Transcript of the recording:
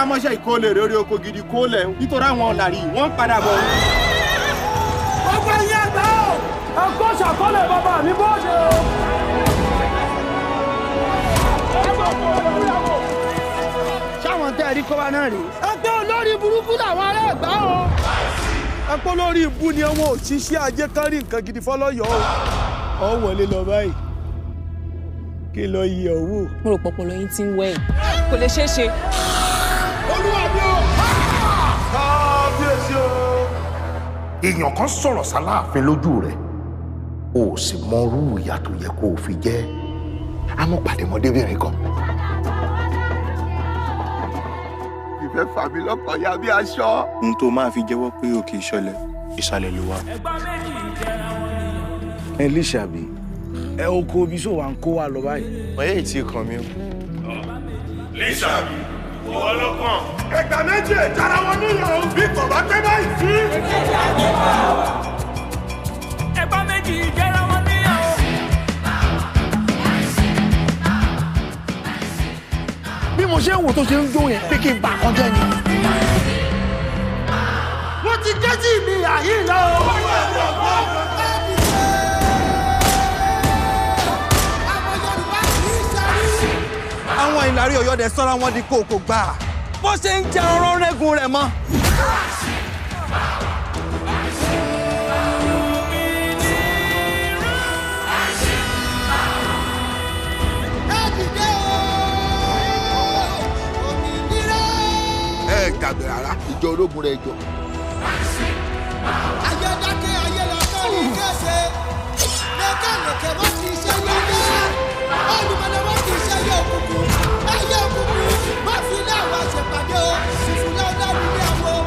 tẹpá mọ́ṣẹ́ ìkólé lórí oko gidi kólẹ̀ nítorí àwọn ọ̀làrí wọ́n ń padà bọ̀. ọgbà yẹn gbà ó ẹ̀kọ́ ṣàkọọ́lẹ̀ bàbá mi bọ́ọ̀dẹ̀ o. sáwọn tẹ́ ẹ̀rí kọ́ wa náà rèé. ẹgbẹ́ olórí burúkú làwọn ará Ẹ̀gbá o. ẹ̀pọ̀ lórí ibú ni ọmọ òṣìṣẹ́ ajé kárí nǹkan gidi fọlọ́yọ̀ o. ọ wọlé lọ báyìí kí lọ yí ọ wò. mo rò pọpọ lọyìn tí ń wẹ ẹ kò lè ṣeé ṣe. olúwa mi o. kábíyèsí o. èèyàn kan sọ̀rọ̀ sáláàfin lójú rẹ̀ o sì mọ irú ìyà tó yẹ kó o fi jẹ́ amúpàdémọdébìnrin kan. ìfẹ́ fà mí lọ́kàn ya bí aṣọ. ohun tó máa fi jẹ́wọ́ pé òkè ìṣọ̀lẹ̀ ìsàlẹ̀ ló wà. ẹ lísàbí ẹ oko omi sọ wà ń kó wa lọ báyìí. ọyẹ́ ìtì kan mi. lísàbí ìwọ ló kàn. ẹgbà méjì ìjara wọn níyàwó bí kò bá pẹ́ báyìí sí. ẹgbà méjì ìjara wọn níyàwó. bí mo ṣe ń wò tó ṣe ń jó yẹn pé kí n bà kan jẹ́ ni. wọ́n ti dé sí ibi àyè lọ. àwọn ìlàrí Ọ̀yọ́dẹ sọ́ra wọn di kókó gbà bó ṣe ń jẹ ọ̀rọ̀ rẹ́gun rẹ̀ mọ́. ẹ gbàgbé rárá ìjọ ológun rẹ jọ. ayédáké ayélọ́tọ́ ní kése lẹ́kẹ̀lẹ́kẹ̀ wọ́n ti ṣe yẹ́yẹ́ olùmọ̀lẹ́ wọ́n ti ṣe yẹ òkùnkùn ẹ̀yẹ òkùnkùn wọ́n fi ní àwọn àṣepàdé o ìfúnlẹ̀ ọ̀dọ́ nílé àwọn.